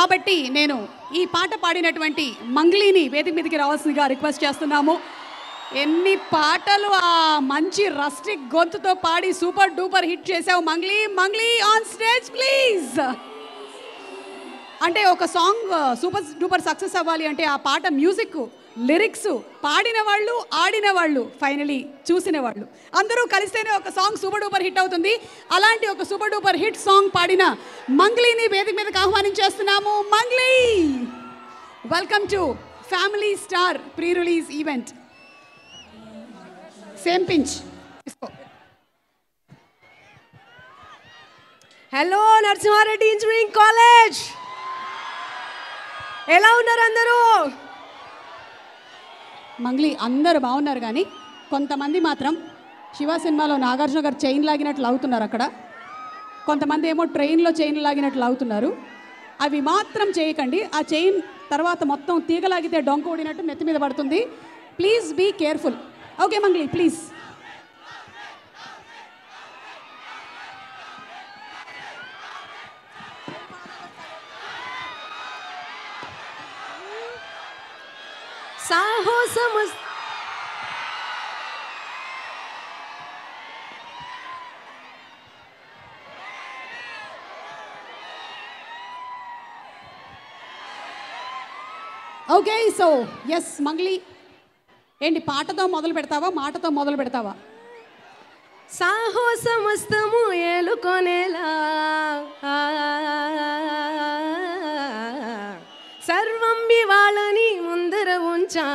కాబట్టి నేను ఈ పాట పాడినటువంటి మంగ్లీని వేదిక మీదకి రావాల్సిందిగా రిక్వెస్ట్ చేస్తున్నాము. ఎన్ని పాటలు ఆ మంచి రస్టిక్ గొంతుతో పాడి సూపర్ డూపర్ హిట్ చేసావు Mangli. Mangli on stage please. అంటే ఒక సాంగ్ సూపర్ డూపర్ సక్సెస్ అవ్వాలి అంటే ఆ పాట మ్యూజిక్, లిరిక్స్, పాడిన వాళ్ళు, ఆడిన వాళ్ళు, ఫైనలీ చూసిన వాళ్ళు అందరూ కలిస్తేనే ఒక సాంగ్ సూపర్ డూపర్ హిట్ అవుతుంది. అలాంటి ఒక సూపర్ డూపర్ హిట్ సాంగ్ పాడిన మంగ్లీని వేదిక మీదకి ఆహ్వానించేస్తున్నాము. Mangli, welcome to family star pre release event. Same pinch. Hello Narasimha Reddy engineering college, ఎలా ఉన్నారు అందరూ? మంగ్లీ అందరూ బాగున్నారు, కానీ కొంతమంది మాత్రం శివ సినిమాలో నాగార్జున గారు చైన్ లాగినట్లు అవుతున్నారు అక్కడ. కొంతమంది ఏమో ట్రైన్లో చైన్ లాగినట్లు అవుతున్నారు. అవి మాత్రం చేయకండి. ఆ చైన్ తర్వాత మొత్తం తీగలాగితే డొంక ఊడినట్టు నెత్తి మీద పడుతుంది. Please be careful. Okay Mangli please. సాహసము ఓకే సో ఎస్ మంగ్లీ, ఏంటి పాటతో మొదలు పెడతావా మాటతో మొదలు పెడతావా? సాహసమస్తము ఏలుకొనేలా సర్వం వాళ్ళని ముందర ఉంచా,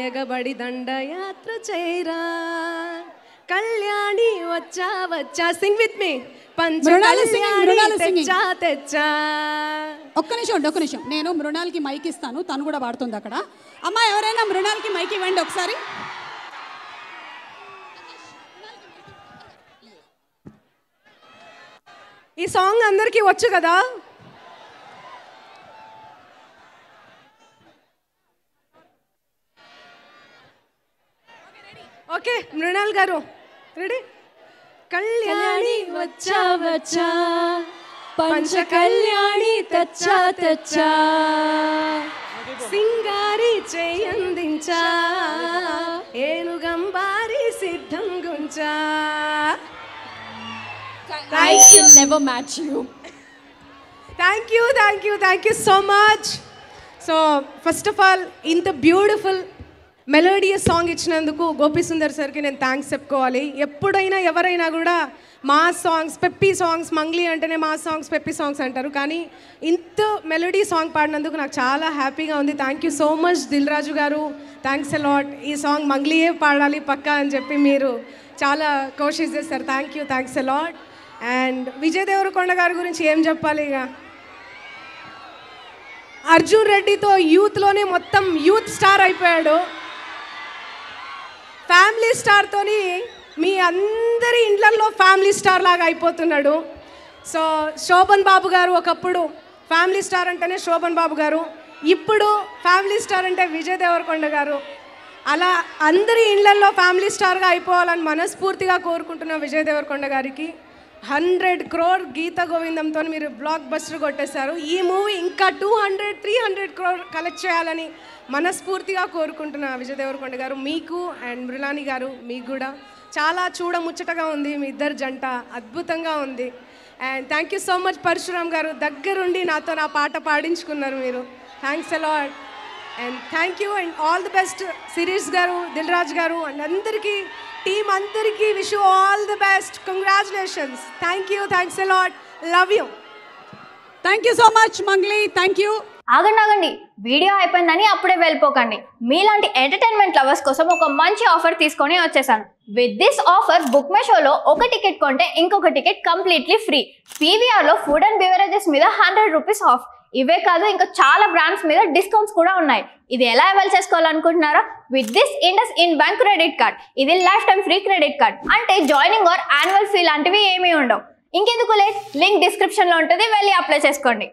ఎగబడి దండయాత్ర చేయరా కళ్యాణి వచ్చా వచ్చా. Sing with me. తెచ్చా తెచ్చా. ఒక్క నిమిషం నేను మృణాల్కి మైక్ ఇస్తాను, తను కూడా పాడుతుంది అక్కడ. అమ్మా ఎవరైనా మృణాల్కి మైక్ ఇవ్వండి ఒకసారి. ఈ సాంగ్ అందరికీ వచ్చు కదా? ఓకే మృణాల్ గారు రెడీ? కళ్యాణి వచ్చా వచ్చా, పంచ కళ్యాణి తెచ్చా తెచ్చా, సింగారి చేయందించా, ఏనుగంబారి సిద్ధం గుంచా. I can never match you. Thank you so much. So first of all, ఇంత బ్యూటిఫుల్ మెలోడియస్ సాంగ్ ఇచ్చినందుకు గోపి సుందర్ సార్కి నేను థ్యాంక్స్ చెప్పుకోవాలి. ఎప్పుడైనా ఎవరైనా కూడా మా సాంగ్స్, పెప్పీ సాంగ్స్, మంగ్లీ అంటేనే మా సాంగ్స్, పెప్పీ సాంగ్స్ అంటారు, కానీ ఇంత మెలోడీ సాంగ్ పాడినందుకు నాకు చాలా హ్యాపీగా ఉంది. Thank you so much Dil Raju గారు, థ్యాంక్స్ అ లాట్. ఈ సాంగ్ మంగ్లీయే పాడాలి పక్కా అని చెప్పి మీరు చాలా కోషిష్ చేస్తారు. Thanks a lot. And Vijay Deverakonda గారి గురించి ఏం చెప్పాలి, ఇక అర్జున్ రెడ్డితో యూత్లోనే మొత్తం యూత్ స్టార్ అయిపోయాడు. ఫ్యామిలీ స్టార్తోని మీ అందరి ఇండ్లల్లో ఫ్యామిలీ స్టార్ లాగా అయిపోతున్నాడు. సో శోభన్ బాబు గారు ఒకప్పుడు ఫ్యామిలీ స్టార్ అంటేనే శోభన్ బాబు గారు, ఇప్పుడు ఫ్యామిలీ స్టార్ అంటే విజయ్ దేవరకొండ గారు. అలా అందరి ఇండ్లల్లో ఫ్యామిలీ స్టార్గా అయిపోవాలని మనస్ఫూర్తిగా కోరుకుంటున్న విజయ్ దేవరకొండ గారికి 100 crore గీత గోవిందంతో మీరు బ్లాక్ బస్టర్ కొట్టేశారు. ఈ మూవీ ఇంకా 200-300 crore కలెక్ట్ చేయాలని మనస్ఫూర్తిగా కోరుకుంటున్న విజయ్ దేవరకొండ గారు, మీకు అండ్ మృణాలి గారు, మీకు కూడా చాలా చూడముచ్చటగా ఉంది. మీ ఇద్దరు జంట అద్భుతంగా ఉంది. And thank you so much Parashuram గారు, దగ్గరుండి నాతో నా పాట పాడించుకున్నారు మీరు. Thanks a lot. And thank you and all the best Shirish గారు, దిల్ రాజు గారు అండ్ అందరికీ, టీమ్ అందరికీ wish you all the best. Congratulations. Thanks a lot. Love you. Thank you so much Mangli. Thank you. ఆగండి, వీడియో అయిపోయిందని అప్పుడే వెళ్ళిపోకండి. మీలాంటి ఎంటర్టైన్మెంట్ లవర్స్ కోసం ఒక మంచి ఆఫర్ తీసుకొని వచ్చేసాను. With this offer book my షోలో ఒక టికెట్ కొంటే ఇంకొక టికెట్ కంప్లీట్లీ ఫ్రీ. పీవీఆర్లో ఫుడ్ అండ్ బెవరేజెస్ మీద 100 రూపీస్ ఆఫ్. ఇవే కాదు, ఇంకా చాలా బ్రాండ్స్ మీద డిస్కౌంట్స్ కూడా ఉన్నాయి. ఇది ఎలా అవైల్ చేసుకోవాలనుకుంటున్నారా? With this IndusInd bank credit card. ఇది lifetime free credit card. అంటే జాయినింగ్ ఆర్ యాన్యువల్ ఫీ లాంటివి ఏమీ ఉండవు. ఇంకెందుకు లేట్, లింక్ డిస్క్రిప్షన్లో ఉంటుంది, వెళ్ళి అప్లై చేసుకోండి.